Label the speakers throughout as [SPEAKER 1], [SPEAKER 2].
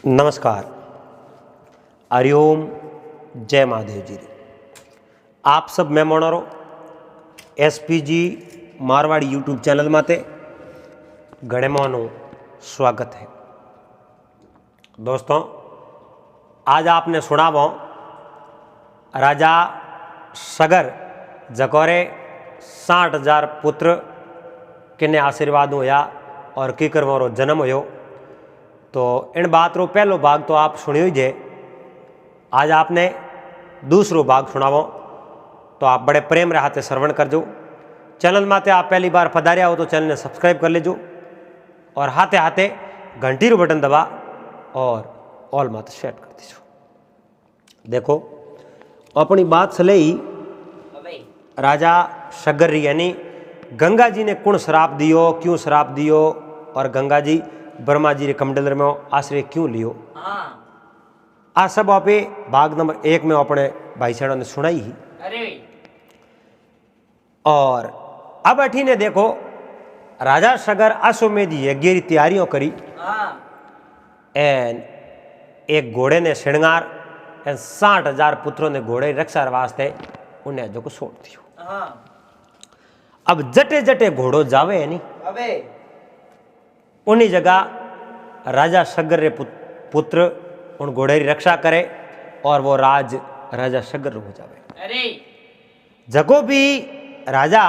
[SPEAKER 1] नमस्कार, हरिओम, जय महादेव जी। आप सब मेहमानों एसपीजी मारवाड़ी यूट्यूब चैनल माते घणे मानो स्वागत है। दोस्तों, आज आपने सुनावो राजा सगर जकोरे 60,000 पुत्र किन्ने आशीर्वाद होया और कीकर मोरो जन्म होयो। तो इन बात रो पहलो भाग तो आप सुनियो जे। आज आपने दूसरो भाग सुनावो तो आप बड़े प्रेम रे हाथे श्रवण करजो। चैनल माते आप पहली बार पधारिया हो तो चैनल ने सब्सक्राइब कर लेजो और हाथे हाथे घंटी रो बटन दबा और ऑल माते सेट कर दीजो। देखो, अपनी बात चले ही राजा सगर यानी गंगा जी ने कौन श्राप दियो, क्यों श्राप दियो और गंगा जी ब्रह्मा जी रे कमंडल में आश्रय क्यों लियो। आ सब आपे भाग नंबर 1 में अपने भाई साहब ने सुनाई ही। और अब अठी ने देखो, राजा सगर अश्वमेध यज्ञ की तैयारियों करी एन एक घोड़े ने श्रृंगार 60,000 पुत्रों ने घोड़े रक्षा वास्ते उन्हें जो को छोड़ दियो। अब जटे जटे घोड़ो जावे है नहीं, उन्हीं जगह राजा सगर रे पुत्र उन घोड़े की रक्षा करे और वो राज राजा सगर हो जावे। जगो भी राजा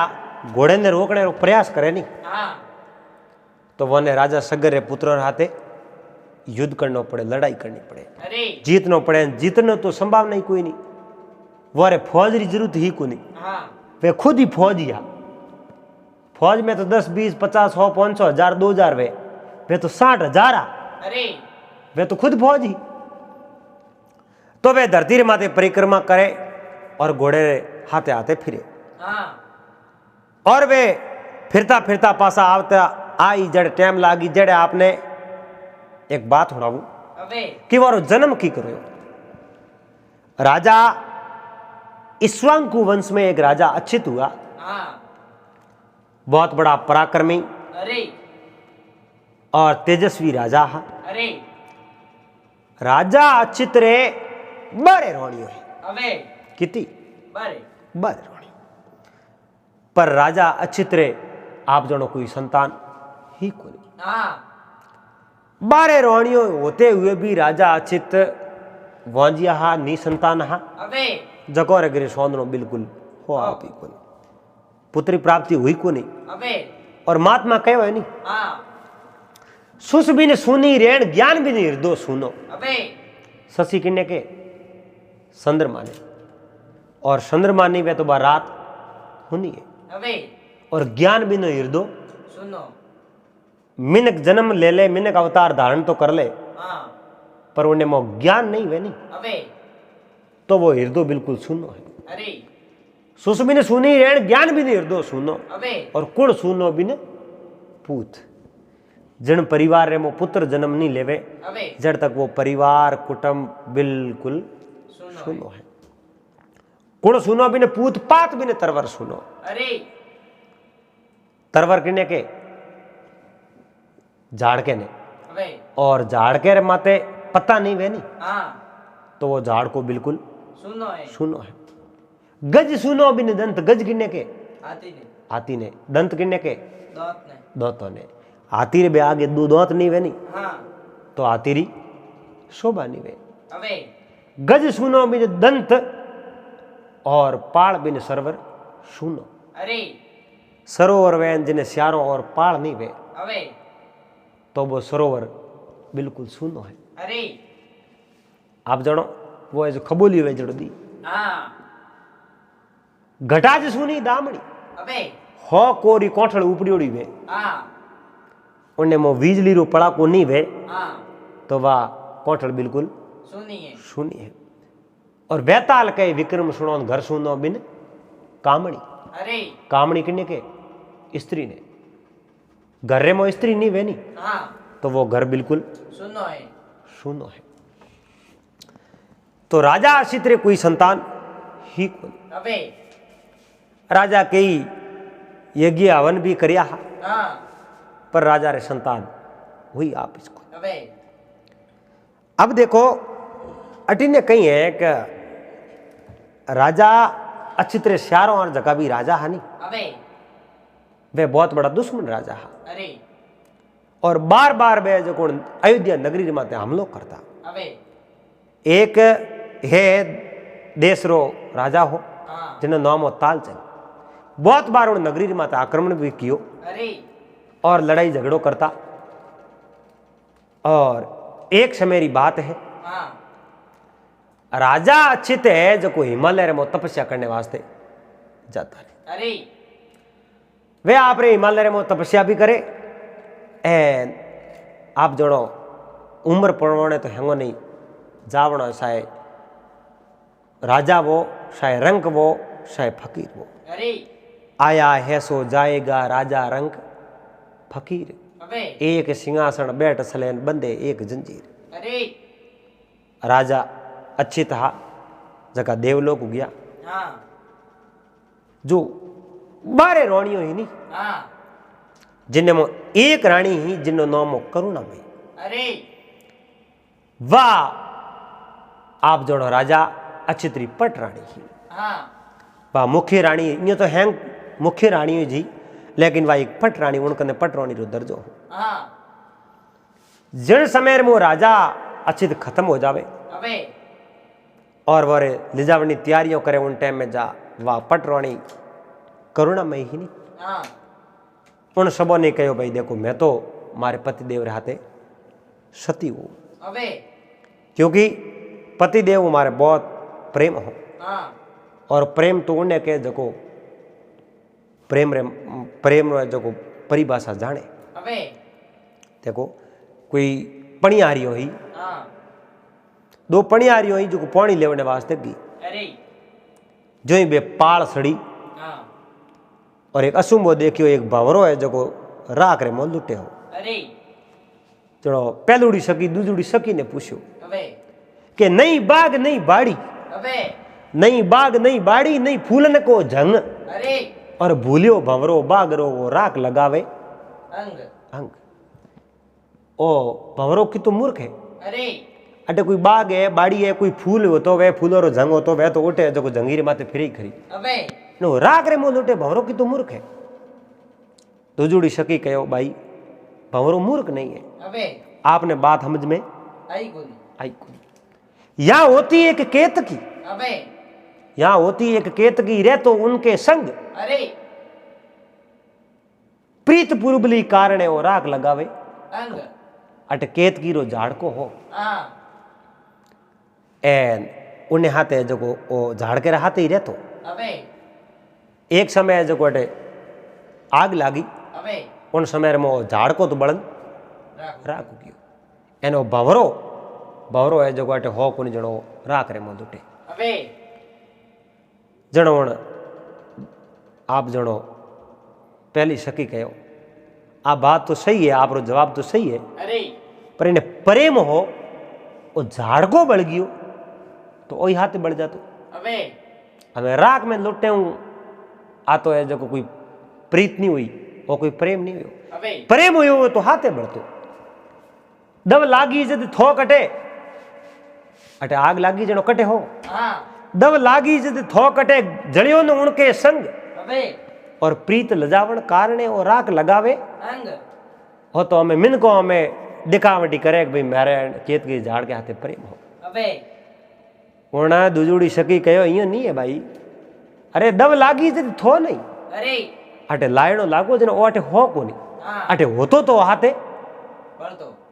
[SPEAKER 1] घोड़े ने रोकने रो प्रयास करे नहीं, तो वो ने राजा सगर रे पुत्र हाथे युद्ध करना पड़े, लड़ाई करनी पड़े, जीतना पड़े। जीतने तो संभव नहीं कोई नहीं, वो रे फौज की जरूरत ही को नहीं, वे खुद ही फौज ही। फौज में तो 10, 20, 50, 100, 500, 1000, 2000 वे तो 60,000 वे तो खुद फौज ही। तो वे धरती रे माथे परिक्रमा करे और घोड़े हाथे हाथे फिरे। और वे फिरता फिरता पासा आवता आई जड़ टाइम लागी जड़े आपने एक बात सुनाऊ कि वो जन्म की करो। राजा इक्ष्वाकु वंश में एक राजा अच्युत हुआ, बहुत बड़ा पराक्रमी और तेजस्वी राजा हा। राजा अच्युत रे बड़े रोणियो है किती बड़े रोणी, पर राजा अच्युत रे आप जनो कोई संतान ही को नहीं। बारे रोणियो होते हुए भी राजा अच्युत वांजिया हा नी संतान हा, जको रे गिरे सोंदनो बिल्कुल हो आप ही को नहीं, पुत्री प्राप्ति हुई को नहीं। और महात्मा कहो है नहीं, सुस भी ने सुनी रेण ज्ञान भी नहीं हृदय सुनो। शशि किन्ने के चंद्रमा ने, और चंद्रमा नहीं वे तो बार रात होनी है, और ज्ञान भी नहीं हृदय सुनो। मिनक जन्म ले ले, मिनक अवतार धारण तो कर ले, पर उन्हें मो ज्ञान नहीं वे नहीं, तो वो हृदय बिल्कुल सुनो है। सुस भी ने सुनी रेण ज्ञान भी नहीं हृदय सुनो, और कुण सुनो भी ने पूत। जिन परिवार रे मो पुत्र जन्म नहीं लेवे जड़ तक वो परिवार कुटुंब बिल्कुल सुनो है। कुण सुनो भी ने पूत, पात भी ने तरवर सुनो। तरवर किने के झाड़ के ने, और झाड़ के रे माते पता नहीं वे नहीं, तो वो झाड़ को बिल्कुल सुनो है। गज सुनो भी ने दंत, गज किने के हाथी ने, दंत किने के दांतों ने। हाथी रे बे आगे दो दांत नहीं वे नहीं, तो हाथी री शोभा नहीं वे। गज सुनो भी दंत और पाल बिन सरवर सुनो। सरोवर वे जिन्हें स्यारो और पाल नहीं वे, तो वो सरोवर बिल्कुल सुनो है। आप जानो वो जो खबोली वे जड़ दी घटाज सुनी दामड़ी, हो कोरी कोठल उपड़ी वे, उन्हें मो बिजली रो पड़ा को नहीं वे, तो वह कोठल बिल्कुल सुनी है। और बेताल के विक्रम सुनो घर सुनो बिन कामणी। कामणी किन्ने के स्त्री ने, घर रे मो स्त्री नहीं वे नहीं, तो वो घर बिल्कुल सुनो है। तो राजा अच्युत रे कोई संतान ही को नहीं। राजा कई यज्ञ हवन भी करिया, पर राजा रे संतान हुई आप इसको। अब देखो अटी ने कही है कि राजा अच्छी तरह श्यारों और जगह भी राजा है नहीं, वे बहुत बड़ा दुश्मन राजा है और बार बार वे जो अयोध्या नगरी माते हमलो करता। एक है देश रो राजा हो जिन्हें नाम हो तालचंद, बहुत बार उन नगरी माते आक्रमण भी कियो और लड़ाई झगड़ो करता। और एक समय री बात है, राजा अच्युत है जो कोई हिमालय में तपस्या करने वास्ते जाता है। वे आप रे हिमालय में तपस्या भी करे एन आप जड़ो उम्र पड़वाने तो हेंगो नहीं जावना, शायद राजा वो, शायद रंक वो, शायद फकीर वो। आया है सो जाएगा राजा रंक फकीर, एक सिंहासन बैठ सलेन बंदे एक जंजीर। राजा अच्छी था जगह देवलोक गया, जो 12 रानियों ही नहीं, जिनमें एक रानी ही जिन्नो नाम हो करुणामयी। वाह आप जोड़ो राजा अच्छी तरी पट रानी ही, वाह मुख्य रानी ये तो हैं मुख्य रानी जी, लेकिन वाह एक पट रानी उनकने पट रानी रो दर्जो हो। जिन समय में राजा अच्छी खत्म हो जावे और वो लिजावनी तैयारियों करे उन टाइम में जा वाह पट रानी करुणामयी ही नहीं, उन सबों ने कहो भाई देखो मैं तो मारे पतिदेव रहते सती हूं, क्योंकि पतिदेव हमारे बहुत प्रेम हो और प्रेम तो उन्हें के जो प्रेम जो परिभाषा जाने। देखो कोई पणियारी ही, दो पणियारी ही जो पानी लेवने वास्ते गई, जो ही बे पाल सड़ी और एक असुंबो देखियो एक भंवरो है जो राख रे मोल लुटे हो। चलो पहलुड़ी सकी दूजुड़ी सकी ने पूछो कि नहीं बाग नहीं बाड़ी, नहीं बाग नहीं बाड़ी नहीं फूलन को जंग, और भूलियो भंवरो बागरो वो राख लगावे अंग। ओ भंवरो की तो मूर्ख है, अटे कोई बाग है बाड़ी है कोई फूल हो तो वह फूलो रो जंग हो तो वह तो उठे जो जंगीर माते फिरी खरी नो राग रे मोल उठे, भंवरो की तो मूर्ख है। दूजुड़ी सकी कहो भाई भंवरो मूर्ख नहीं है, आपने बात समझ में आई कोनी। यहां होती एक केतकी, यहां होती एक केतकी रे तो उनके संग प्रीत पूर्वली कारणे वो राग लगावे अट केतकी रो झाड़ को हो एन उन्हें हाथे जो वो झाड़ के हाथे ही रहतो। एक समय जो अटे आग लागी उन समय में वो झाड़ को तो बड़न राख गयो एनो भंवरो है जो अटे हो कोनी जणो राख रे मोल उठे जणो आप जणो पहली सकी कहो आ बात तो सही है, आप रो जवाब तो सही है, पर इन्हें प्रेम हो वो झाड़ को बढ़ गयो तो वही हाथ बढ़ जातो। हमें राख में लुटे हूं आ तो है जो कोई प्रीत नहीं हुई वो कोई प्रेम नहीं हुई, प्रेम हुई तो हाथे बढ़तो। दब लागी जद थो कटे अटे आग लागी जनो कटे हो, दब लागी जद थो कटे जलियो न उनके संग, और प्रीत लजावण कारणे और राख लगावे अंग हो तो हमें मिन को हमें दिखावटी करे कि भाई मेरे केत के झाड़ के हाथे प्रेम हो। उन्हें दूजुड़ी सकी कहो यो नहीं है भाई, अरे दब लागी जद थो नहीं, अटे लायणो लागो जनो अटे हो कोनी, अटे होतो तो हाथे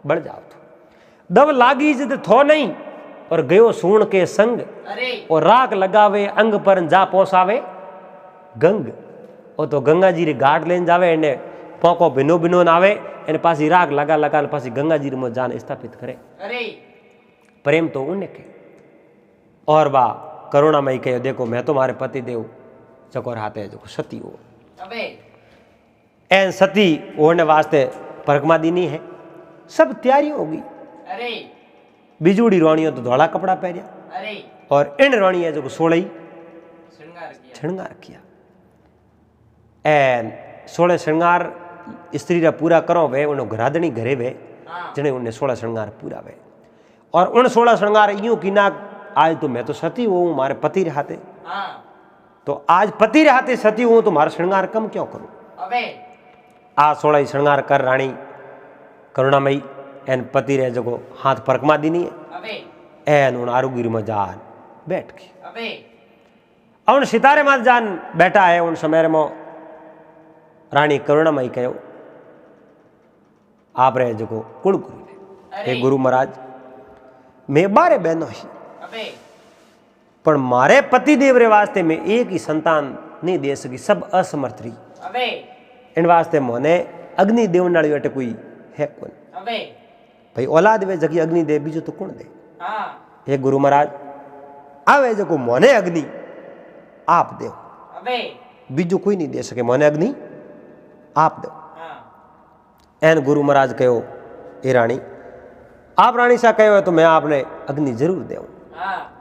[SPEAKER 1] बढ़ जाओ तो। दब लागी जद थो नहीं और गयो सूण के संग, और राख लगावे अंग पर जा पोसावे गंग, ओ तो गंगा जी रे घाट लेन जावे एने पोको बिनो बिनो नावे एने पासी राख लगा लगा पासी गंगा जी में जान स्थापित करे। प्रेम तो उन्हें के और बा करुणामयी कहो देखो मैं तो मारे पति देव चकोर हाथे जो सती हो एन सती होने वास्ते परकमा दीनी है, सब तैयारी होगी। बिजूड़ी रानियों तो धोला कपड़ा पहरिया और इन रानिया जो सोलह श्रृंगार किया एन 16 श्रृंगार स्त्री रा पूरा करो वे उन्हें घरादनी घरे वे जने उन्हें 16 श्रृंगार पूरा वे और उन 16 श्रृंगार यूं की ना आज तो मैं तो सती हूँ मारे पति रहते तो आज पति रहते सती हूँ तो मारा श्रृंगार कम क्यों करूं आ 16 श्रृंगार कर रानी करुणामयी एन पति रह जगो हाथ परकमा दी नहीं है एन उन आरुगिरी में जान बैठ के उन सितारे में जान बैठा है उन समय में रानी करुणामयी कहो आप रहे जगो कुड़ गुरु हे गुरु महाराज मैं 12 बहनों ही पर मारे पति देव रे वास्ते में एक ही संतान नहीं दे सकी सब असमर्थ रही इन वास्ते मोने अग्नि देव नाली अटे कोई है कौन भाई औलाद वे जगी अग्नि दे बीजो तो कौन दे हे गुरु महाराज आवे जको मोने अग्नि आप दो बीजो कोई नहीं दे सके मोने अग्नि आप दो एन गुरु महाराज कहो ए रानी आप रानी सा कहो तो मैं आपने अग्नि जरूर देऊं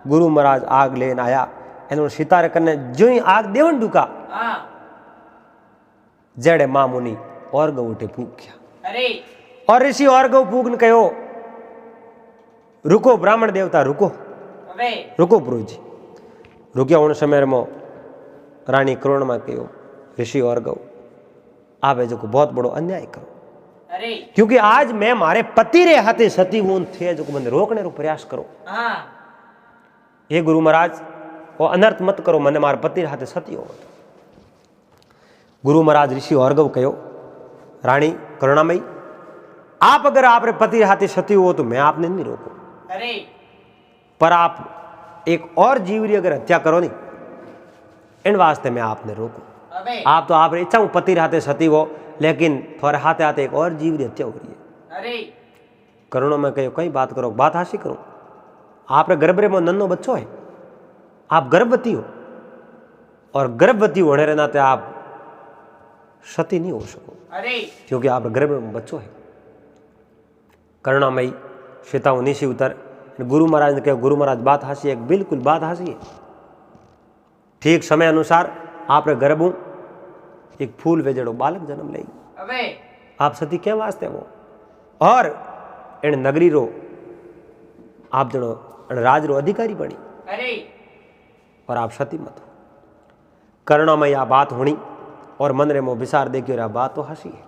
[SPEAKER 1] गुरु महाराज आग लेन आया एनो सितारे कने जो ही आग देवन डुका जड़े मां मुनि और गौ उठे फूक और ऋषि और गौ फूक ने कहो रुको ब्राह्मण देवता रुको रुको प्रभु जी रुकिया उन समय में रानी करुण में कहो ऋषि और गौ आप जो बहुत बड़ो अन्याय करो क्योंकि आज मैं मारे पति रे हाथे सती हूं थे जो मैंने रोकने रो प्रयास करो हे गुरु महाराज वो अनर्थ मत करो मैंने मारे पति रे हाथे सती हो गुरु महाराज ऋषि और गौ कहो रानी करुणामयी आप अगर आप रे पति रे हाथे सती हो तो मैं आपने नहीं रोको पर आप एक और जीव री अगर हत्या करो नहीं इन वास्ते मैं आपने रोको आप तो आप इच्छा पति रहते सती हो लेकिन थोड़े हाथे हाथे एक और जीव की हत्या हो रही है करुणा में कहो कई बात करो बात हासिल करो आप गर्भ में नन्नो बच्चो है आप गर्भवती हो और गर्भवती होने के नाते आप सती नहीं हो सको क्योंकि आप गर्भ में बच्चो है करुणामयी सीता नीचे उतर गुरु महाराज ने कहो गुरु महाराज बात हासी है बिल्कुल बात हासी है ठीक समय अनुसार आप गर्भ एक फूल वेजड़ो बालक जन्म ले आप सती क्या वास्ते वो और इन नगरी रो आप जनो राज रो अधिकारी बनी और आप सती मत हो करुणामयी आ बात होनी और मन रे मो विचार देखियो बात तो हंसी है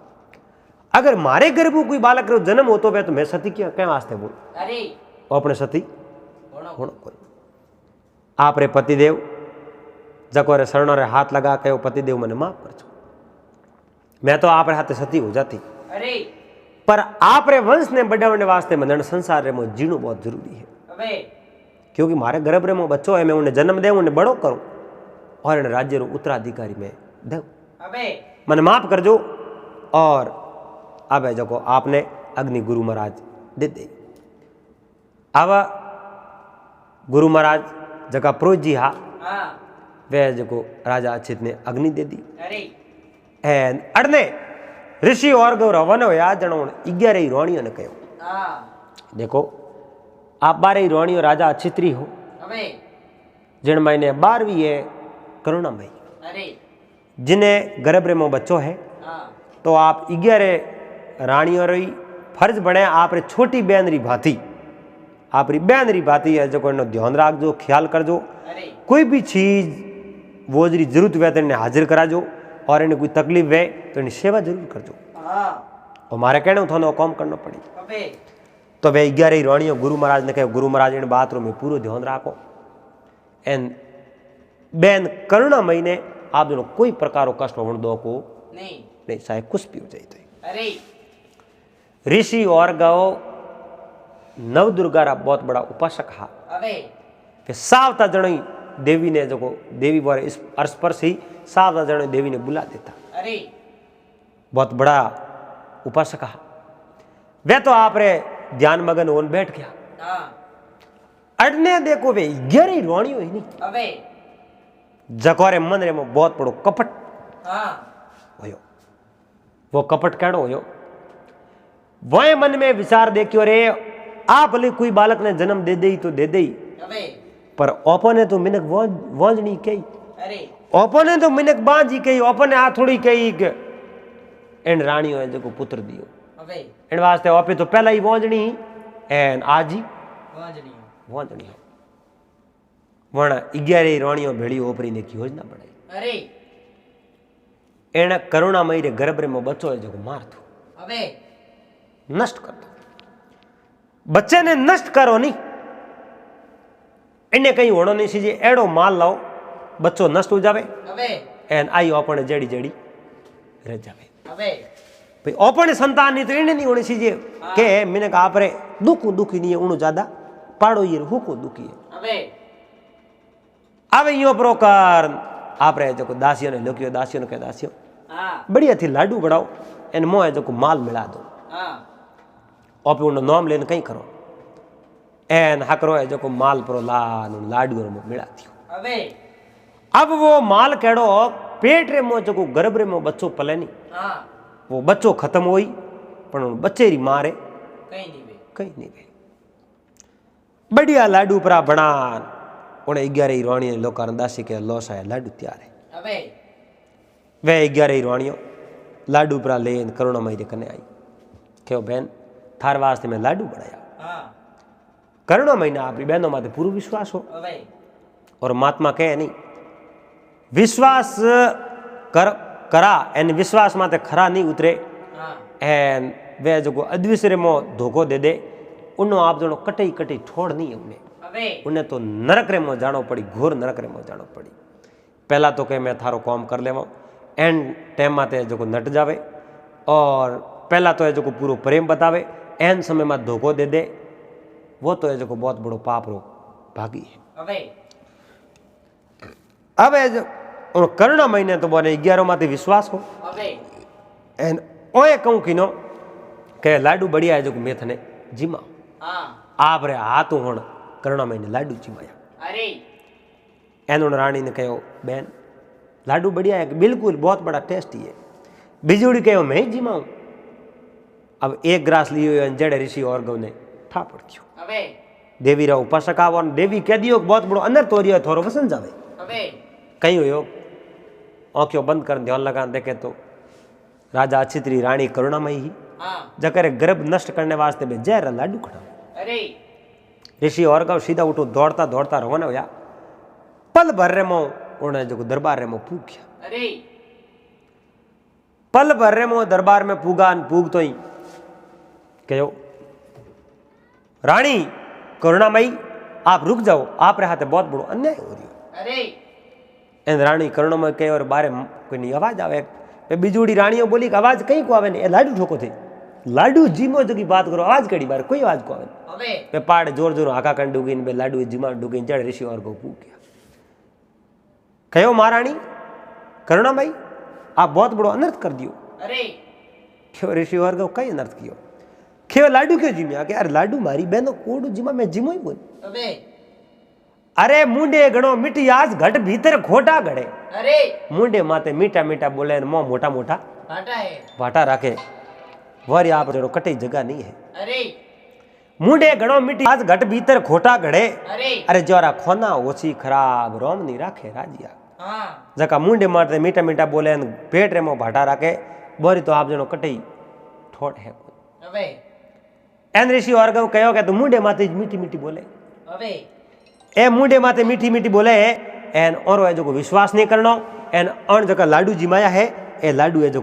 [SPEAKER 1] अगर मारे गर्भ कोई बालक रो जन्म होतो वे तो मैं सती क्या वास्ते बोल अपने सती होना कोई आप रे पतिदेव जको रे शरणों रे हाथ लगा कहो पतिदेव मने माफ कर छो मैं तो आप रे हाथे सती हो जाती पर आप रे वंश ने बढ़ाने वास्ते मन संसार रे मो जीणो बहुत जरूरी है क्योंकि मारे गर्भ रे मो बच्चो है मैं उन्हें जन्म दे उन्हें बड़ो करूं और इन राज्य रो उत्तराधिकारी में दे मन माफ कर जो और अब है जको आपने अग्नि गुरु महाराज दे दे अब गुरु महाराज जका प्रोज जी हा वे जो राजा अच्युत ने अग्नि दे दी एन अड़ने ऋषि और गौरव वन होया जनो 11 रोणियों ने कहो देखो आप 12 रोणियों राजा अच्युत्री हो जिन महीने 12वीं है करुणामयी जिन्हें गर्भ में बच्चो है तो आप 11 रानियों री फर्ज बने आप रे छोटी बहन री भाती आप री बहन री भाती है जो ध्यान राख जो ख्याल कर जो कोई भी चीज वो जरी जरूरत वे तो इन्हें हाजिर करा जो और इन्हें कोई तकलीफ वे तो इन्हें सेवा जरूर कर जो और मारे कहने थाने काम करना पड़ी तो वे 11 रानियों गुरु महाराज ने कहे गुरु महाराज इन बात रो में पूरा ध्यान राखो एन बेन करुणामयी ने आप दोनों कोई प्रकार कष्ट होने दो को नहीं चाहे कुछ भी हो जाए तो ऋषि और गौ नव दुर्गा रा बहुत बड़ा उपासक हा सावता जन देवी ने जो देवी बारे स्पर्श ही सावता जन देवी ने बुला देता बहुत बड़ा उपासक हा वे तो आप रे ध्यान मगन होन बैठ गया अड़ने देखो वे 11 रोणियों ही नहीं जकोरे मन रे में बहुत बड़ो कपट होयो वो कपट कहड़ो होयो वह मन में विचार देखियो रे आप भले कोई बालक ने जन्म दे दे तो दे दे पर ओपने तो मिनक वांजनी कही ओपने तो मिनक बांजी कही ओपने आ थोड़ी कही के इन रानियों है जो पुत्र दियो इन वास्ते ओपे तो पहला ही वांजनी एन आज ही वांजणी वण 11 राणियों भेड़ी ओपरी ने की योजना बनाई।
[SPEAKER 2] अरे
[SPEAKER 1] एने करुणामयी रे गर्भ में बच्चो है जो मार थो
[SPEAKER 2] अबे
[SPEAKER 1] नष्ट कर दो। बच्चे ने नष्ट करो नहीं, इन्हें कहीं होना नहीं सीजे एड़ो माल लाओ बच्चो नष्ट हो जावे
[SPEAKER 2] अबे
[SPEAKER 1] एन आई अपने जड़ी जड़ी रह जावे।
[SPEAKER 2] अबे
[SPEAKER 1] भाई अपने संतान नहीं तो इन्हें नहीं होनी सीजे के मैंने कहा आपरे दुख दुखी नहीं है उनु ज्यादा पाड़ो ये हुको दुखी है।
[SPEAKER 2] अबे
[SPEAKER 1] अब यो प्रोकार आपरे जो दासियों ने लोकियो दासियों ने कह दासियों बढ़िया थी लाडू बढ़ाओ एन मोह जो माल मिला दो और फिर उन नाम लेने कहीं करो एन हकरो है जो माल प्रो लाडू मिला थी।
[SPEAKER 2] अबे
[SPEAKER 1] अब वो माल केड़ो पेट रे मो जो गर्भ रे मो बच्चो पले नहीं वो बच्चो खत्म हुई पर बच्चे री मारे कहीं नहीं वे बढ़िया लाडू परा बना उन्हें 11 राणियों लोग दासी के लॉस आया लाडू तैयार है।
[SPEAKER 2] अबे
[SPEAKER 1] वे 11 राणियों लाडू परा ले करुणामयी रे कने आई क्यों बहन थार वास्ते में लाडू बनाया। करुणामयी ने अपनी बहनों माते पूरा विश्वास हो और महात्मा कहे नहीं विश्वास करा एन विश्वास माते खरा नहीं उतरे एन वे जो अद्विसरे मो धोखो दे दे उन्नो आप जनो कटई कटई ठोड़ नहीं है उन्हें तो नरक रे मो जानो पड़ी घोर नरक रे मो जानो पड़ी। पहला तो कहे मैं थारो काम कर लेवा एंड टाइम माते जो नट जावे और पहला तो है जो पूरो प्रेम बतावे एन समय में धोखो दे दे वो तो है जो बहुत बड़ो पाप रो भागी है। अब है जो करुणामयी ने तो बोले 11 माते विश्वास हो एन ओए कहूं किनो के लाडू बढ़िया है जो मैं थने जीमा आप रे हाथ होण करुणामयी ने लाडू जीमाया।
[SPEAKER 2] अरे
[SPEAKER 1] एन रानी ने कहो बहन लाडू बढ़िया है बिल्कुल बहुत बड़ा टेस्टी है। बिजूड़ी कहो मैं ही जीमाऊं। अब एक ग्रास लियो जड़े ऋषि और गौ ने ठा पड़क्यो देवी रा उपासक आवो देवी कह दियो बहुत बड़ो अंदर तोरियो थोरो वसन जावे कहीं हो आंखों बंद कर ध्यान लगा देखे तो राजा अछित्री रानी करुणामयी ही जकर गर्भ नष्ट करने वास्ते में जहर लाडू खड़ा।
[SPEAKER 2] अरे
[SPEAKER 1] ऋषि और गौ सीधा उठो दौड़ता दौड़ता रवाना होया पल भर रे मो उन्हें जो दरबार रे मो पूग गया।
[SPEAKER 2] अरे
[SPEAKER 1] पल भर रे मो दरबार में पूगा पूग तो ही कहो रानी करुणामयी आप रुक जाओ आप रे हाथे बहुत बड़ो अन्याय हो रही।
[SPEAKER 2] अरे
[SPEAKER 1] एन रानी करुणामयी कहे और बारे कोई नहीं आवाज आवे बिजूड़ी रानियों बोली कि आवाज कहीं को आवे नहीं लाडू ठोको थे लाडू जीमो जो की बात करो आवाज कड़ी बार कोई आवाज को आवे पे पाड़ जोर जोर हाका कर डूगी बे लाडू जीमा डूगी जड़ ऋषि और को पूछ गया कहो महारानी करुणामयी आप बहुत बड़ो अनर्थ कर दियो।
[SPEAKER 2] अरे
[SPEAKER 1] क्यों ऋषि और को कई अनर्थ कियो क्यों लाडू क्यों जीम्या के अरे लाडू मारी बहनो कोडू जीमा मैं जीमो ही बोल अरे मुंडे गणो मिट्टी आज घट भीतर खोटा घड़े।
[SPEAKER 2] अरे
[SPEAKER 1] मुंडे माते मीठा मीठा बोले मोह मोटा मोटा भाटा रखे वारी आप रो कटे जगह नहीं है।
[SPEAKER 2] अरे
[SPEAKER 1] मुंडे गणो मिट्टी आज घट भीतर खोटा घड़े
[SPEAKER 2] अरे
[SPEAKER 1] जोरा खोना ओछी खराब रोम नहीं राखे राजिया जका मुंडे माते मीठा मीठा बोले पेट रे मो भाटा रखे बोरी तो आप जनो कटे ठोट है। एन ऋषि और कहो के तू मुंडे माते मीठी मीठी बोले ए मुंडे माते मीठी मीठी बोले एन और जो विश्वास नहीं करनो एन अण जका लाडू जिमाया है ए लाडू है जो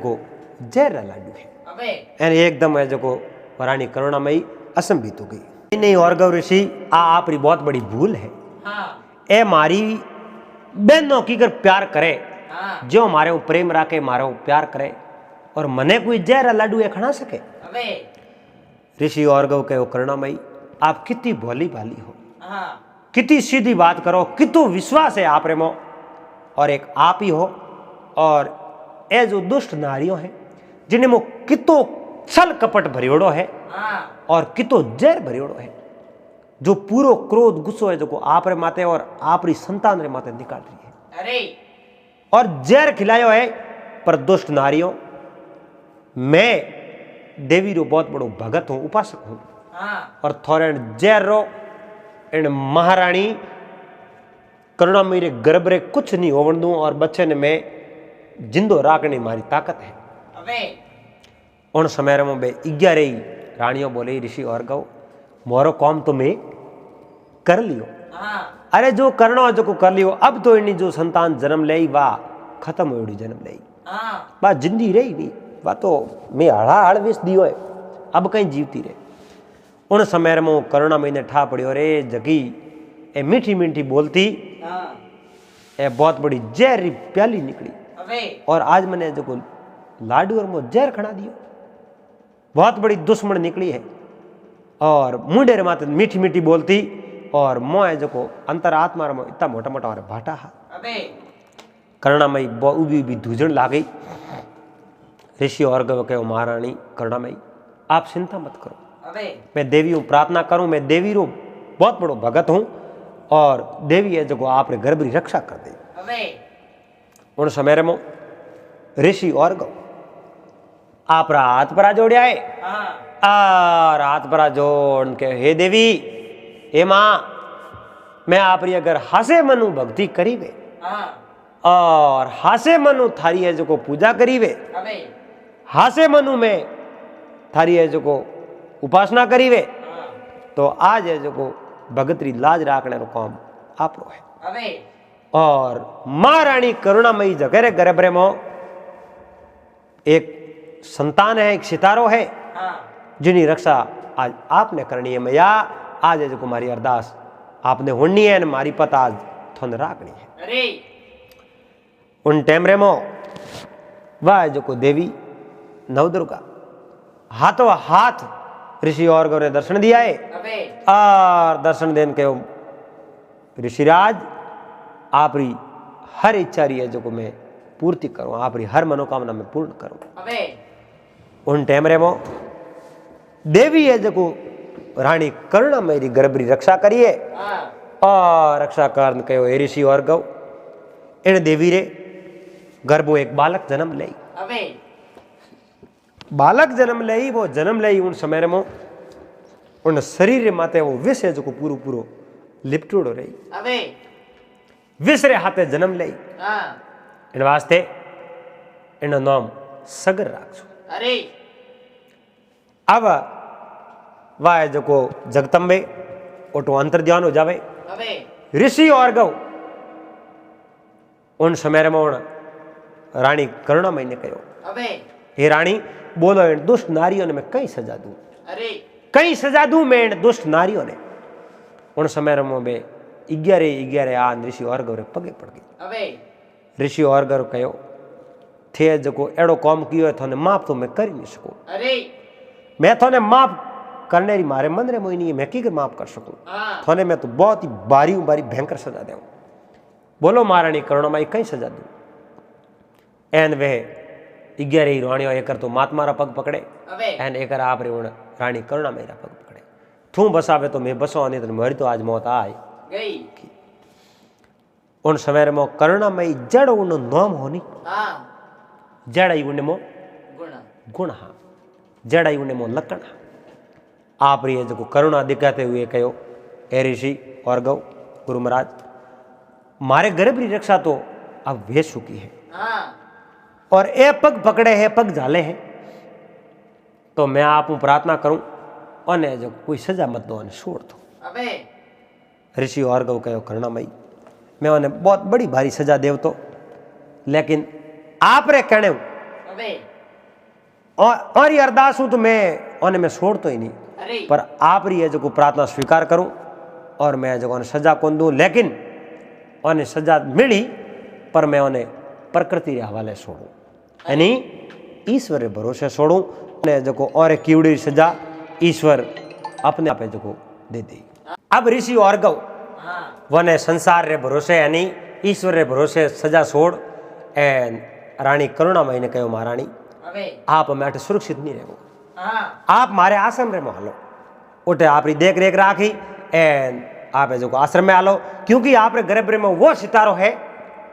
[SPEAKER 1] जहर लाडू है एन एकदम है जो रानी करुणामयी असंभित हो गई। नहीं और गौ ऋषि आपरी बहुत बड़ी भूल है। ए मारी बहनों की कर प्यार करे जो मारे प्रेम राखे मारो प्यार करे और मने कोई जहर लाडू है खा सके। ऋषि और गौ कहो करुणामयी आप कितनी भोली भाली हो कितनी सीधी बात करो कितो विश्वास है आप रे मो और एक आप ही हो और ए जो दुष्ट नारियों है जिन्हें मो कितो छल कपट भरियोड़ो है और कितो जहर भरियोड़ो है जो पूरो क्रोध गुस्सो है जो आप रे माते और आप री संतान रे माते निकाल रही है।
[SPEAKER 2] अरे
[SPEAKER 1] और जहर खिलायो है पर दुष्ट नारियों मैं देवी रो बहुत बड़ो भगत हूं उपासक हूं और थोड़े जहर रो इन महारानी करुणामयी रे गर्भ रे कुछ नहीं होवन दूं और बच्चे ने मैं जिंदो राखने मारी ताकत है। उन समय में 11 रानियों बोले ऋषि और गौ मोरो कौम तो मैं कर लियो। अरे जो करना हो जो कर लियो। अब तो इन्हीं जो संतान जन्म ले वाह खत्म हो जन्म ले बा जिंदगी रही नहीं वह तो मैं हड़ा हड़ विष दियो है अब कहीं जीवती रहे। उन समय में करुणा महीने ठा पड़ियो रे जगी ए मीठी मीठी बोलती ए बहुत बड़ी जहरी प्याली निकली और आज मैंने जो लाडू और मो जहर खड़ा दियो बहुत बड़ी दुश्मन निकली है और मुंडे रे माते मीठी मीठी बोलती और मोह जो अंतर आत्मा में इतना मोटा मोटा और भाटा हा करुणामयी उभी भी धूजण ला गई। ऋषि और कहो महारानी करुणामयी आप चिंता मत करो मैं देवी हूँ प्रार्थना करूँ मैं देवी रो बहुत बड़ो भगत हूँ और देवी है जो आप गर्भ की रक्षा कर दे। उन समय में ऋषि और गौ आप हाथ पर जोड़िया है और हाथ पर जोड़ के हे देवी हे माँ मैं आप अगर हासे मनु भक्ति करीबे और हासे मनु थारी है जो पूजा करीबे हासे मनु में थारी है जो उपासना करीवे तो आज है जो भगतरी लाज राखने रो काम आप रो है। और महारानी करुणामयी जगह गर्भ रे मो एक संतान है एक सितारो है जिनी रक्षा आज आपने करनी है मैया आज है जो मारी अरदास आपने होनी है मारी पता आज थोन राखनी है। उन टाइम रे मो वह जो देवी नवदुर्गा हाथों हाथ ऋषि और गौ ने दर्शन दिया है और दर्शन देन के ऋषिराज आप री हर इच्छा रही है जो को मैं पूर्ति करूं आप री हर मनोकामना में पूर्ण करूं। उन टाइम रे मो देवी है जो रानी करुणा मेरी गर्भ री रक्षा करिए और रक्षा कारण कहो हे ऋषि और गौ इन देवी रे गर्भो एक बालक जन्म ले बालक जन्म ले वो जन्म ले उन समय में उन शरीर माते वो विष है जो पूरो पूरो लिपटोड़ो रही विष रे हाथे जन्म ले इन वास्ते इन नाम सगर राखो। अब वह जो जगदम्बे ओटो अंतर ध्यान हो जावे ऋषि और गौ उन समय में रानी करुणामयी ने कहो हे रानी बोलो इन दुष्ट नारियों ने मैं कई सजा दूं कई सजा दूं मैं इन दुष्ट नारियों ने। उन समय में 11 आ ऋषि और गौ पगे पड़ गई। ऋषि और गौ कहो थे जो एड़ो काम कियो है थोने माफ तो मैं कर ही नहीं सकूं मैं थोने माफ करने री मारे मन रे मोई नहीं मैं की माफ कर सकूं थोने मैं तो बहुत ही बारी भयंकर सजा दूं। बोलो महारानी करुणामयी कई सजा दूं एन वे 11 राणियों एक तो महात्मा पग पकड़े एन एक आप रे रानी करुणामयी पग पकड़े थू बसावे तो मैं बसो नहीं तो मेरी तो आज मौत आई गई। उन समय में करुणामयी जड़ उन नाम होनी जड़ उन मो गुण हाँ जड़ उन मो लकड़ आप रे जो करुणा दिखाते हुए कहो हे ऋषि और गौ गुरु महाराज मारे गर्भ की रक्षा तो अब वे चुकी है और ए पग पकड़े है पग झाले हैं तो मैं आप प्रार्थना करूं और जो कोई सजा मत दो छोड़ दो। ऋषि और गौ कहो करुणामयी मैं उन्हें बहुत बड़ी भारी सजा देव तो लेकिन आप रे कहने और ये अरदास हूं तो मैं उन्हें मैं छोड़ तो ही नहीं पर आप री है जो प्रार्थना स्वीकार करूं और मैं जो उन्हें सजा कौन दूं लेकिन उन्हें सजा मिली पर मैं उन्हें प्रकृति के हवाले छोड़ू यानी ईश्वर भरोसे छोड़ू ने जो और कीवड़ी सजा ईश्वर अपने आप जो दे दे। अब ऋषि और गौ वने संसार रे भरोसे यानी ईश्वर रे भरोसे सजा छोड़ एन रानी करुणामयी ने कहो महारानी आप हमें अटे सुरक्षित नहीं रहो आप मारे आश्रम रे में हालो उठे आप देख रेख राखी एन आप जो आश्रम में आलो क्योंकि आप गर्भ में वो सितारो है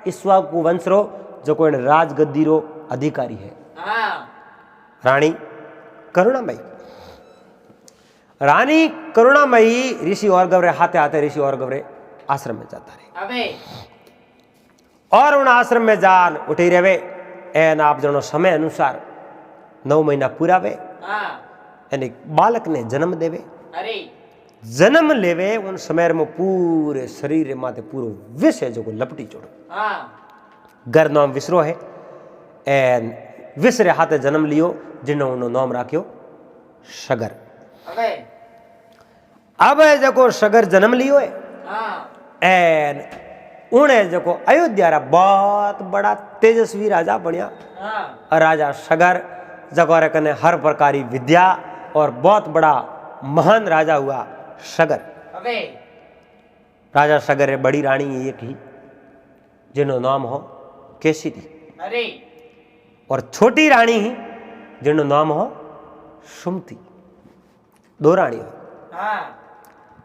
[SPEAKER 1] इक्ष्वाकु वंश रो जो कोई राजगद्दी रो अधिकारी है रानी करुणामयी। रानी करुणामयी ऋषि और गौरे हाथे हाथे ऋषि और गौरे आश्रम में जाता रहे और उन आश्रम में जान उठी रहे एन आप जनो समय अनुसार 9 महीना पूरा वे यानी बालक ने जन्म देवे जन्म लेवे उन समय में पूरे शरीर माते पूरो विष है जो लपटी चोड़ो। घर नाम विसरो है एन विसरे हाथे जन्म लियो जिन्हों उन्हों नाम राख्यो सगर। अब जो सगर जन्म लियो है एन उन्हें जो अयोध्या रा बहुत बड़ा तेजस्वी राजा बनया। राजा सगर जगह रे कने हर प्रकार की विद्या और बहुत बड़ा महान राजा हुआ सगर। राजा सगर रे बड़ी रानी एक ही जिन्हों नाम हो केसरी और छोटी रानी ही जिन्हों नाम हो सुमति। दो रानी हो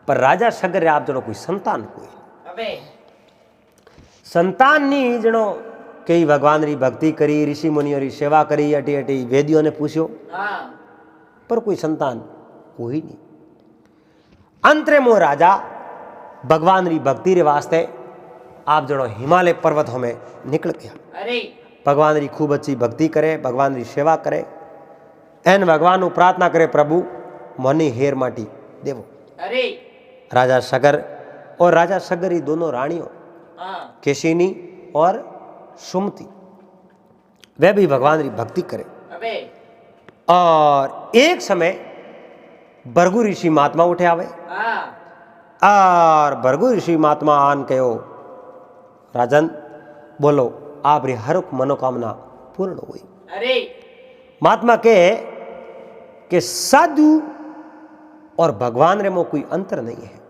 [SPEAKER 1] पर राजा सगर आप जनो कोई संतान कोई संतान नहीं जनो कई भगवान री भक्ति करी ऋषि मुनियों री सेवा करी अटी अटी वेदियों ने पूछो पर कोई संतान कोई नहीं। अंतरे मो राजा भगवान री भक्ति रे वास्ते आप जनो हिमालय पर्वतों में निकल गया। भगवान री खूब अच्छी भक्ति करे भगवान री सेवा करे एन भगवान प्रार्थना करे प्रभु मनी हेर माटी देवो। राजा सगर और राजा सगर ही दोनों रानियों केशिनी और सुमति वे भी भगवान की भक्ति करे। और एक समय भृगु ऋषि महात्मा उठे आवे और भृगु ऋषि महात्मा आन कहो राजन बोलो आप री हर मनोकामना पूर्ण हुई। महात्मा कहे कि साधु और भगवान रे में कोई अंतर नहीं है।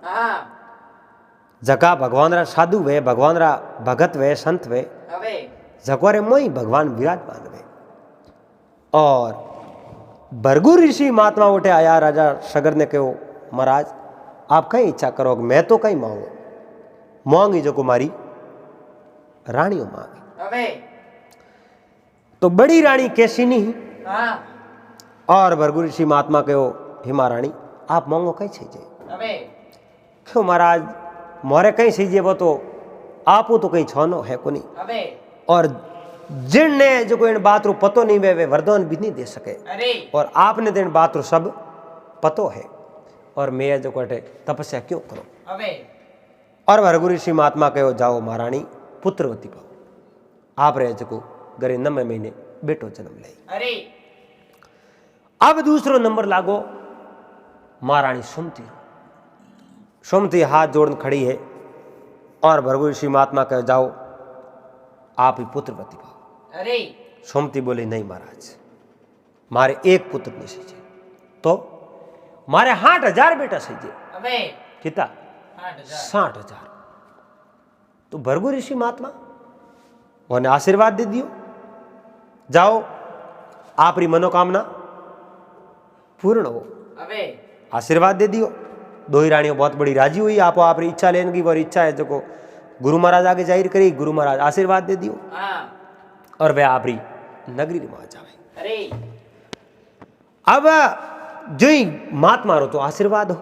[SPEAKER 1] जका भगवान रा साधु वे भगवान रा भगत वे संत वे जगोरे मोई भगवान विराजमान वे। और भृगु ऋषि महात्मा उठे आया राजा सगर ने कहो महाराज आप कहीं इच्छा करो मैं तो कहीं मांगो मांगी जो कुमारी रानियों मांगी। तो बड़ी रानी केशिनी ही और भृगु ऋषि महात्मा कहो हिमा रानी आप मांगो कहीं चाहिए क्यों महाराज मोरे कहीं सीजिए वो तो आपू तो कहीं छोनो है को नहीं। और जिनने जो कोई इन बात रो पतो नहीं वे वरदान भी नहीं दे सके और आपने दिन बात रो सब पतो है और मैं जो कोटे तपस्या क्यों करो। और भृगु ऋषि महात्मा कहो जाओ महारानी पुत्रवती पाओ आप रहे जो गरे 9 महीने बेटो जन्म ले। अब दूसरो नंबर लागो महारानी सुमति। सुमति हाथ जोड़न खड़ी है और भृगु ऋषि महात्मा कहे जाओ आप ही पुत्रवती पाओ। सुमति बोली नहीं महाराज मारे एक पुत्र नहीं सीजे तो मारे 60,000 बेटा सीजे। कितना 60,000। तो भृगु ऋषि महात्मा उन्हें आशीर्वाद दे दियो जाओ आप री मनोकामना पूर्ण हो। आशीर्वाद दे दियो। दो ही रानियों बहुत बड़ी राजी हुई आप री इच्छा लेने की और इच्छा है जो गुरु महाराज आगे जाहिर करी गुरु महाराज आशीर्वाद दे दियो और वह आप री नगरी में आ जावे। अब जो ही महात्मा रो तो आशीर्वाद हो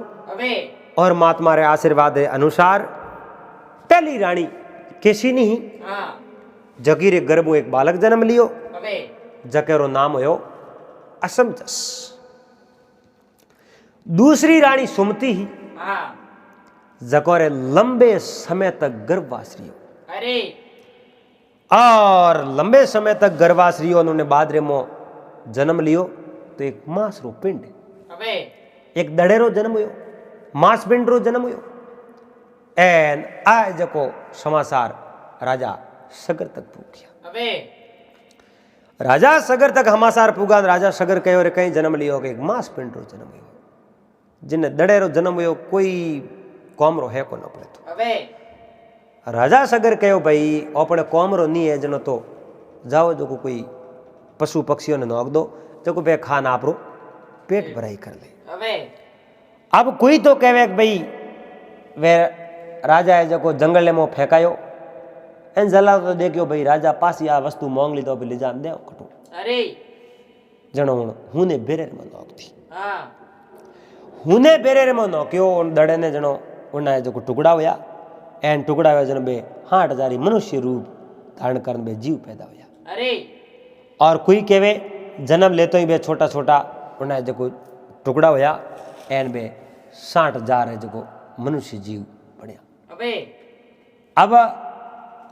[SPEAKER 1] और महात्मा रे आशीर्वाद अनुसार पहली रानी केशिनी ही जगीरे गर्भ में एक बालक जन्म लियो जकेरो नाम हो असमजस। दूसरी रानी सुमति ही जकोरे लंबे समय तक गर्भवास रही और लंबे समय तक गर्भवास रही उन्होंने बाद रे मो जन्म लियो तो एक मांस रो पिंड एक दड़ेरो जन्म हुयो मांस पिंड रो जन्म हुयो एन आए जको समाचार राजा सगर तक पूछिया। राजा सगर तक हमासार पुगा राजा सगर कहो रे कहीं जन्म लियो कि एक मांस पिंड रो जन्म हुयो जिन्हें दड़ेरो जन्म हुयो कोई कौमरो है को न पड़े तो राजा सगर कहो भाई अपने कौमरो नहीं है जनो तो जाओ जो कोई पशु पक्षियों ने नोक दो जो को खान आप रो पेट भराई कर ले। अब कोई तो कहे भाई वे राजा है जो जंगल में फेंकायो एन जला तो देखियो भाई राजा पास आ वस्तु मांग ली तो ले जा दे कटू जनो हूँ ने बेरे में नोक थी हुने बेरे में नोक्यो दड़े ने जनो उन्हें जो टुकड़ा होया एन टुकड़ा हुआ जन बे 60,000 मनुष्य रूप धारण कर बे जीव पैदा होया। और कोई कहे जन्म लेते ही बे छोटा छोटा उन्हें जो टुकड़ा होया एन बे 60,000 है जो मनुष्य जीव बढ़िया।
[SPEAKER 2] अबे
[SPEAKER 1] अब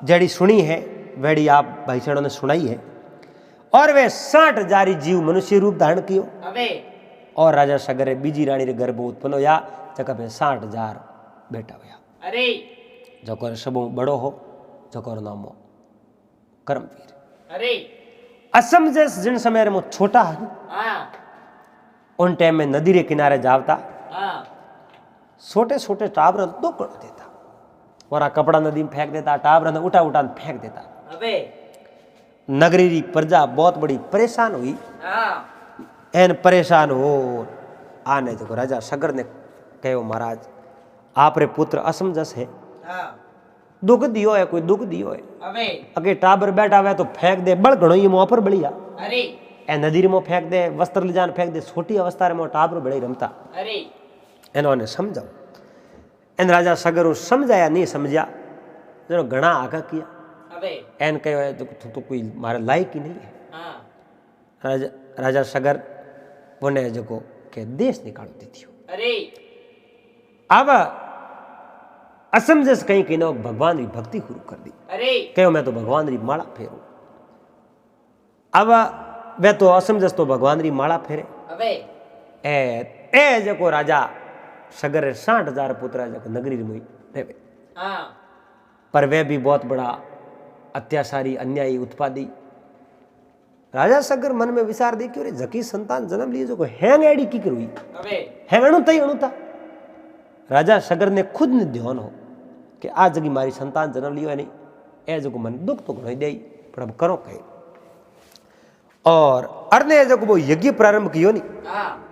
[SPEAKER 1] जड़ी सुनी है वेड़ी आप भाई सड़ों ने सुनाई है, और वे 60,000 जीव मनुष्य रूप धारण कियो।
[SPEAKER 2] अबे
[SPEAKER 1] और राजा सगरे बीजी रानी रे गर्भ उत्पन्न होया, जका पे 60,000 बेटा होया।
[SPEAKER 2] अरे
[SPEAKER 1] जको सबो बड़ो हो, जको नाम हो कर्मवीर।
[SPEAKER 2] अरे
[SPEAKER 1] असमंजस जिन समय में छोटा है,
[SPEAKER 2] हाँ
[SPEAKER 1] उन टाइम में नदी रे किनारे जावता,
[SPEAKER 2] हाँ
[SPEAKER 1] छोटे छोटे टाबर दो कर देता, और कपड़ा नदी में फेंक देता, टाबर उठा उठा फेंक देता।
[SPEAKER 2] अबे
[SPEAKER 1] नगरी री प्रजा बहुत बड़ी परेशान हुई।
[SPEAKER 2] हाँ
[SPEAKER 1] एन परेशान हो आने जो राजा सगर ने कहो, महाराज आप रे पुत्र असमंजस है,
[SPEAKER 2] हाँ
[SPEAKER 1] दुख दियो है, कोई दुख दियो है।
[SPEAKER 2] अबे
[SPEAKER 1] अगे टाबर बैठा हुआ तो फेंक दे, बड़ घणो ये मुंह पर बलिया।
[SPEAKER 2] अरे
[SPEAKER 1] ए नदी में फेंक दे, वस्त्र ले जान फेंक दे, छोटी अवस्था रे मोह टाबर बड़ी रमता।
[SPEAKER 2] अरे
[SPEAKER 1] इन्होंने समझाओ, इन राजा सगर समझाया नहीं समझा, जो घना आगा किया।
[SPEAKER 2] अबे
[SPEAKER 1] एन कहो है तो कोई मारे लायक ही नहीं है।
[SPEAKER 2] हाँ
[SPEAKER 1] राजा सगर बोने जो के देश निकालो दी थी।
[SPEAKER 2] अरे
[SPEAKER 1] अब असमंजस कहीं कहीं भगवान की भक्ति शुरू कर दी।
[SPEAKER 2] अरे
[SPEAKER 1] कहो मैं तो भगवान की माला फेरू। अब वे तो असमंजस तो भगवान की माला फेरे।
[SPEAKER 2] अबे
[SPEAKER 1] ए जो राजा सगर 60,000 पुत्र जो नगरी में रहे,
[SPEAKER 2] हाँ
[SPEAKER 1] पर वे भी बहुत बड़ा अत्याचारी अन्यायी उत्पादी। राजा सगर मन में विचार दे क्यों रे जकी संतान जन्म लिए जो हैंग एडी की करुई।
[SPEAKER 2] अबे
[SPEAKER 1] हैंग अणुता ही अणुता। राजा सगर ने खुद ने ध्यान हो कि आज जगी मारी संतान जन्म लियो है नहीं, ए जो मन दुख तो घणो दे, पर अब करो कहे। और अरने जो वो यज्ञ प्रारंभ कियो नहीं,
[SPEAKER 2] हाँ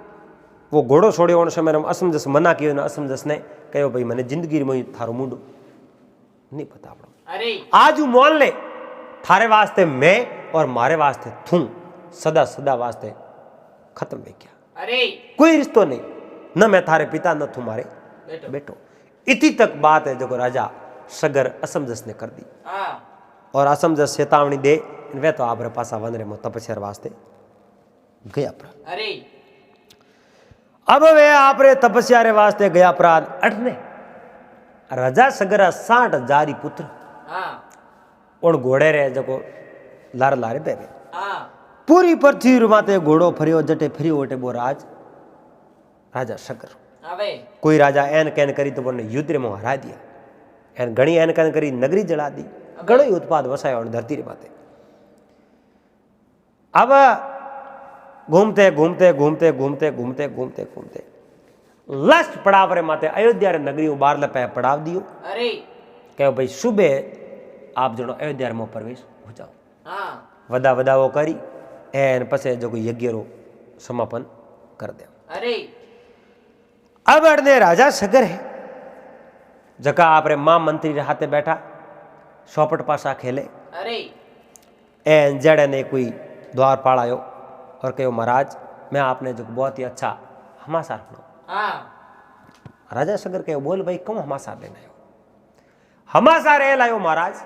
[SPEAKER 1] वो घोड़ो छोड़ियो उन समय असमंजस मना कियो ने, असमंजस ने कहो भाई मैंने जिंदगी में थारो मुंडो नहीं पता पड़ो।
[SPEAKER 2] अरे
[SPEAKER 1] आज मोल ले थारे वास्ते मैं और मारे वास्ते थू सदा सदा वास्ते खत्म हो गया।
[SPEAKER 2] अरे
[SPEAKER 1] कोई रिश्तो नहीं, न मैं थारे पिता न तू मारे बेटो। इतनी तक बात है जो राजा सगर असमंजस ने कर दी।
[SPEAKER 2] हाँ
[SPEAKER 1] और असमंजस चेतावनी दे, वे तो आप पासा वन रे तपस्या वास्ते गया प्राण।
[SPEAKER 2] अरे
[SPEAKER 1] अब वे आप रे तपस्या रे वास्ते गया प्राण। अठने राजा सगर 60,000 पुत्र
[SPEAKER 2] हाँ
[SPEAKER 1] और घोड़े रे जो लार लारे पे
[SPEAKER 2] हाँ
[SPEAKER 1] पूरी पृथ्वी माते घोड़ो फरियो जटे फरियो ओटे वो राजा सगर।
[SPEAKER 2] अबे
[SPEAKER 1] कोई राजा एन कैन करी तो बोने युद्ध में हरा दिया, एन घणी एन कैन करी नगरी जला दी, घणो ही उत्पाद वसाया धरती रे माते। अब घूमते घूमते घूमते घूमते घूमते घूमते घूमते लास्ट पड़ाव रे माते अयोध्या रे नगरी बार लपे पड़ाव दियो।
[SPEAKER 2] अरे
[SPEAKER 1] कहो भाई सुबह आप जनो अयोध्या में प्रवेश हो जाओ।
[SPEAKER 2] हाँ
[SPEAKER 1] वदा वदा वो करी एन पसे जो कोई यज्ञ रो समापन कर दे।
[SPEAKER 2] अरे
[SPEAKER 1] अब अड़ने राजा सगर है जका आप रे मां मंत्री रे हाथे बैठा सौपट पासा खेले।
[SPEAKER 2] अरे
[SPEAKER 1] एन जड़े ने कोई द्वारपाल आयो और कहो महाराज मैं आपने जो बहुत ही अच्छा हमासार सुनो।
[SPEAKER 2] हाँ
[SPEAKER 1] राजा सगर कहो बोल भाई कौन हमासार लेना आयो। हमासार ए लायो महाराज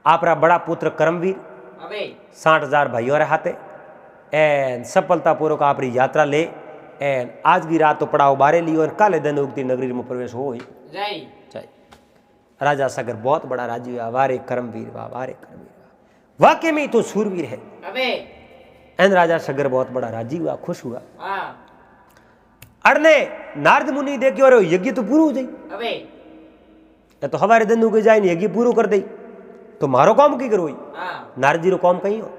[SPEAKER 1] आपरा बड़ा पुत्र कर्मवीर
[SPEAKER 2] अबे
[SPEAKER 1] 60,000 भाइयों रे हाथे एन सफलता पूर्वक आपरी यात्रा ले एन आज की रात तो पड़ाव बारे लियो और काले दिन उगती नगरी में प्रवेश हो ही
[SPEAKER 2] जय
[SPEAKER 1] चाहिए। राजा सगर बहुत बड़ा राजी हुआ, वारे कर्मवीर वाह, वारे कर्मवीर वाह, वाकई में तो सूरवीर है।
[SPEAKER 2] अबे
[SPEAKER 1] एन राजा सगर बहुत बड़ा राजी हुआ, खुश हुआ।
[SPEAKER 2] हाँ
[SPEAKER 1] अरने नारद मुनि देखियो रे यज्ञ तो पूरा हो जाई।
[SPEAKER 2] अबे
[SPEAKER 1] ये तो हमारे दिन उगे जाए यज्ञ पूरा कर दे तो मारो काम की करो।
[SPEAKER 2] हाँ
[SPEAKER 1] नारद जी रो काम कहीं हो।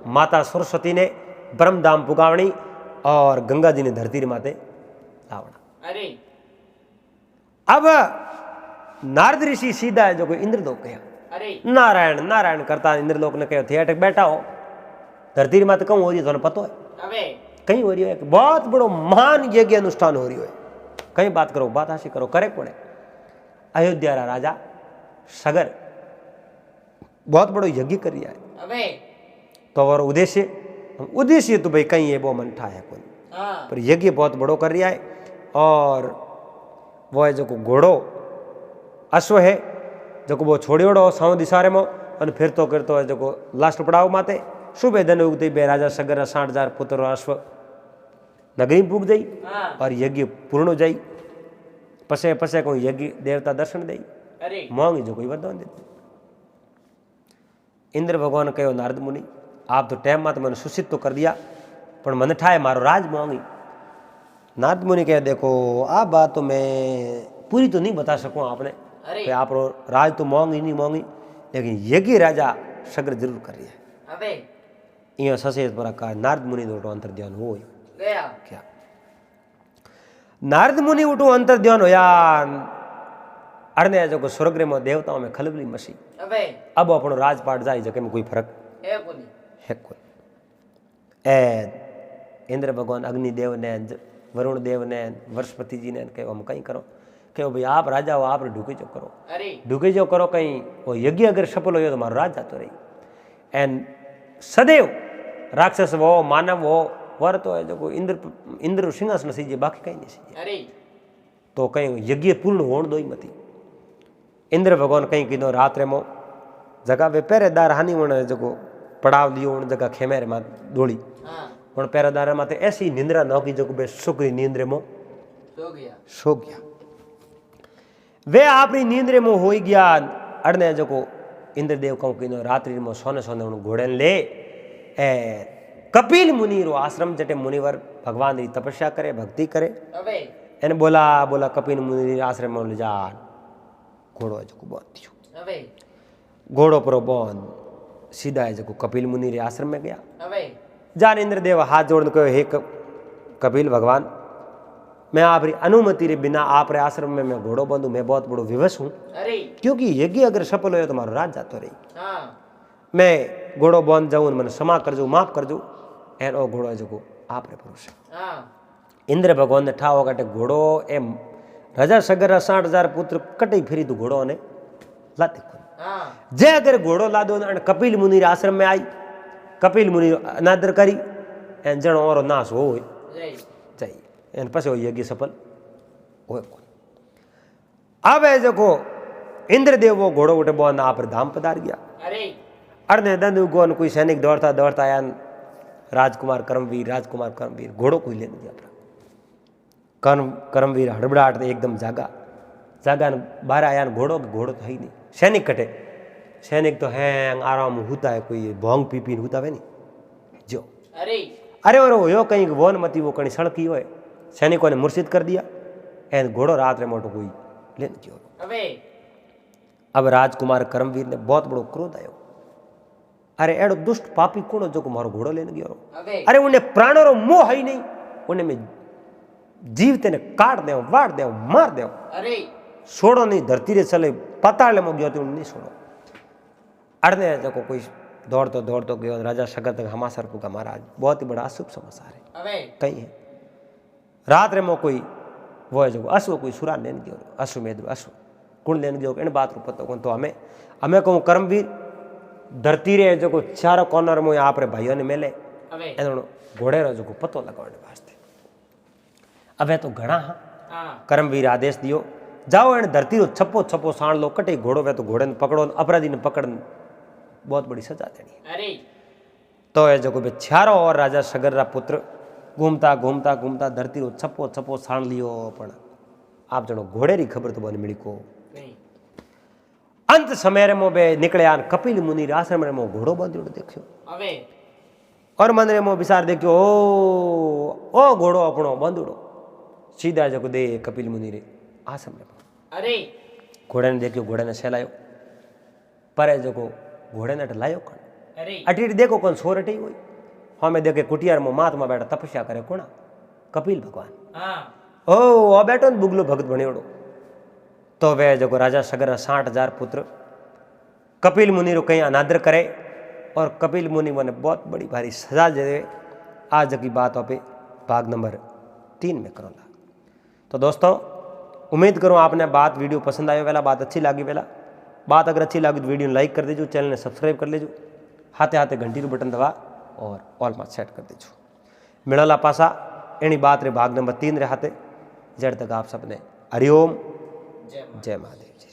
[SPEAKER 1] माता सरस्वती ने ब्रह्म दाम पुगावणी और गंगा जी ने धरती रे माते लावना।
[SPEAKER 2] अरे
[SPEAKER 1] अब नारद ऋषि सीधा है जो कोई इंद्रलोक गया।
[SPEAKER 2] अरे
[SPEAKER 1] नारायण नारायण करता इंद्रलोक ने कहो थे अटक बैठा हो धरती रे माते कौन हो रही है तो पता है
[SPEAKER 2] अबे
[SPEAKER 1] कहीं हो रही है बहुत बड़ो महान यज्ञ अनुष्ठान हो रही है। कहीं बात करो बात हासिल करो करे पड़े। अयोध्या रा राजा सगर बहुत बड़ो यज्ञ कर रहा है।
[SPEAKER 2] अबे
[SPEAKER 1] तो और उद्देश्य तो भाई कहीं ये वो मन ठा है कोई,
[SPEAKER 2] हाँ
[SPEAKER 1] पर यज्ञ बहुत बड़ो कर रहा है। और वो है जो को घोड़ो अश्व है जो को वो छोड़ियोड़ो साव दिशारे में और फिर तो करतो है जो को लास्ट पड़ाव माते सुबह दिन उगते बे राजा सगर 60,000 पुत्र अश्व नगरी पूग जाई
[SPEAKER 2] हाँ।
[SPEAKER 1] और यज्ञ पूर्ण हो जाई पसे पसे कोई यज्ञ देवता दर्शन दई
[SPEAKER 2] अरे
[SPEAKER 1] मोंगी जो कोई वरदान देते इंद्र भगवान कहो नारद मुनि आप तो टाइम में तो मैंने सूचित तो कर दिया पर मन ठाए मारो राज मोंगी नारद मुनि कहे देखो आ बात तो मैं पूरी तो नहीं बता सकूँ आपने
[SPEAKER 2] अरे
[SPEAKER 1] कि आप राज तो मोंगी नहीं मोंगी लेकिन यज्ञ राजा सगर जरूर कर रही है
[SPEAKER 2] अबे
[SPEAKER 1] इं ससेज पर का नारद मुनि उठो अंतर ध्यान हो
[SPEAKER 2] गया
[SPEAKER 1] क्या नारद मुनि उठो अंतर ध्यान होया अरने जो स्वर्ग में देवताओं में खलबली मसी
[SPEAKER 2] अबे
[SPEAKER 1] अब अपनो राजपाट जाए जके में कोई फर्क
[SPEAKER 2] है कोनी
[SPEAKER 1] है कोई ए इंद्र भगवान अग्निदेव ने वरुण देव ने वर्षपति जी ने कहो हम कहीं करो कहो भाई आप राजा हो आप ढूके जो करो
[SPEAKER 2] अरे
[SPEAKER 1] ढूके जो करो कहीं वो यज्ञ अगर सफल हो तो मारो राज जातो रही एन सदैव राक्षस वो मानव हो वर तो है जो इंद्र सिंहासन सीजे बाकी कहीं नहीं सीजे
[SPEAKER 2] अरे
[SPEAKER 1] तो कहीं यज्ञ पूर्ण होने दो ही मती इंद्र भगवान कहीं कीधो रात रे मो जगह वे पहरेदार हानि होने जो पड़ाव लियो उन जगह खेमेरे में दौड़ी
[SPEAKER 2] हाँ
[SPEAKER 1] उन पहरेदार माते ऐसी निंद्रा न की जो बे सुकरी नींद्रे मो सो गया वे आपनी नींद्रे मो हो गया अड़ने जो इंद्रदेव कहूँ कीधो रात्रि में सोने सोने उन घोड़े ले ए कपिल मुनि रो आश्रम जटे मुनिवर भगवान री तपस्या करे भक्ति करे
[SPEAKER 2] अबे
[SPEAKER 1] एने बोला बोला कपिल मुनि आश्रम में ले जा घोड़ो जो बांध दियो
[SPEAKER 2] अबे
[SPEAKER 1] घोड़ो पर बांध सीधा है जो कपिल मुनि रे आश्रम में गया
[SPEAKER 2] अबे
[SPEAKER 1] जान इंद्रदेव हाथ जोड़ने कहो हे कपिल भगवान मैं आपकी अनुमति रे बिना आप रे आश्रम में मैं घोड़ो बांधू मैं बहुत बड़ो विवश हूँ
[SPEAKER 2] अरे
[SPEAKER 1] क्योंकि यज्ञ अगर सफल हो तो मारो राज जातो रही
[SPEAKER 2] हाँ
[SPEAKER 1] मैं घोड़ो बांध जाऊँ मैंने क्षमा कर जो माफ कर जो एन ओ घोड़ो जो आप रे भरोसे
[SPEAKER 2] हाँ
[SPEAKER 1] इंद्र भगवान ने ठाओ काटे घोड़ो एम राजा सगर 60,000 पुत्र कटे फिरी तो घोड़ो ने लाते
[SPEAKER 2] हाँ
[SPEAKER 1] जे अगर घोड़ो लादो ने कपिल मुनि आश्रम में आई कपिल मुनि अनादर करी एन जणो और नाश हो
[SPEAKER 2] जय
[SPEAKER 1] चाहिए एन पसे यज्ञ सफल हो अब है जो इंद्रदेव वो घोड़ो उठे बोन आप धाम पधार गया
[SPEAKER 2] अरे
[SPEAKER 1] अर्धे दंड गोन कोई सैनिक दौड़ता दौड़ता आया राजकुमार कर्मवीर घोड़ो कोई लेने दिया कर्मवीर हड़बड़ाहट एकदम जागा बाहर आया घोड़ो तो है ही नहीं सैनिक कटे सैनिक तो हैंग आराम होता है कोई भोंग पी पी होता है नहीं जो
[SPEAKER 2] अरे
[SPEAKER 1] अरे और यो कहीं वोन मती वो कहीं सड़की हो सैनिकों ने मुर्शिद कर दिया एन घोड़ो रात रे मोटो कोई लेन क्यों
[SPEAKER 2] अबे
[SPEAKER 1] अब राजकुमार कर्मवीर ने बहुत बड़ो क्रोध आयो अरे एड़ो दुष्ट पापी कौन जो को मारो घोड़ो लेने गयो
[SPEAKER 2] अबे
[SPEAKER 1] अरे उन्हें प्राणों रो मोह है ही नहीं उन्हें में जीवते ने काट दे वाड़ दे मार दे
[SPEAKER 2] अरे
[SPEAKER 1] छोड़ो नहीं धरती रे चले पाताल में गयो तो नहीं छोड़ो अड़ने जो कोई दौड़तो गयो राजा सगर तक हमासर को का महाराज बहुत ही बड़ा अशुभ समाचार है
[SPEAKER 2] अबे
[SPEAKER 1] कहीं है रात रे मो कोई वो है जो अश्व कोई सुरा लेने गयो अश्वमेध अश्व कुण लेने गयो इन बात को पता कौन तो हमें कहूँ कर्मवीर धरती रे जो चारों कॉर्नर में आप रे भाइयों ने मिले
[SPEAKER 2] अबे
[SPEAKER 1] घोड़े रो जो पतो लगाने वास्ते अब तो घना
[SPEAKER 2] हाँ
[SPEAKER 1] कर्मवीर आदेश दियो जाओ एने धरती रो छप्पो छप्पो साण लो कटे घोड़ो वे तो घोड़े ने पकड़ो अपराधी ने पकड़ बहुत बड़ी सजा देनी
[SPEAKER 2] अरे
[SPEAKER 1] तो ये जो बे छारो और राजा सगर रा पुत्र घूमता घूमता घूमता धरती रो छप्पो छप्पो साण लियो पण आप जणो घोड़े री खबर तो बने मिली को
[SPEAKER 2] नहीं
[SPEAKER 1] अंत समय रे मो बे निकले आन कपिल मुनि रे आश्रम रे मो घोड़ो बांध्यो देखियो
[SPEAKER 2] अबे
[SPEAKER 1] और मन रे मो विचार देखियो ओ घोड़ो अपनो बांधुड़ो सीधा जो दे कपिल मुनि रे आश्रम रे
[SPEAKER 2] अरे
[SPEAKER 1] घोड़े ने देखियो घोड़े ने सहलायो पर जो घोड़े ने लायो कौन
[SPEAKER 2] अरे
[SPEAKER 1] अटी देखो कौन सोरटी हुई हमें देखे कुटियार में महात्मा बैठा तपस्या करे कोना कपिल भगवान
[SPEAKER 2] हाँ
[SPEAKER 1] ओ बैठो बुगलो भगत बनियोड़ो तो वे जो राजा सगर 60,000 पुत्र कपिल मुनि रो कहीं अनादर करे और कपिल मुनि ने बहुत बड़ी भारी सजा दे आज की बात पे भाग नंबर 3 में करूँगा। तो दोस्तों उम्मीद करूँ आपने बात वीडियो पसंद आयो वेला बात अच्छी लगी वेला बात अगर अच्छी लगी तो वीडियो लाइक कर दीजिए चैनल ने सब्सक्राइब कर लीजिए हाथे हाथे घंटी रो बटन दबा और ऑल में सेट कर दीजिए मिलला पासा एनी बात रे भाग नंबर 3 रे हाथे जड़ तक आप सबने हरिओम जय महादेव जी।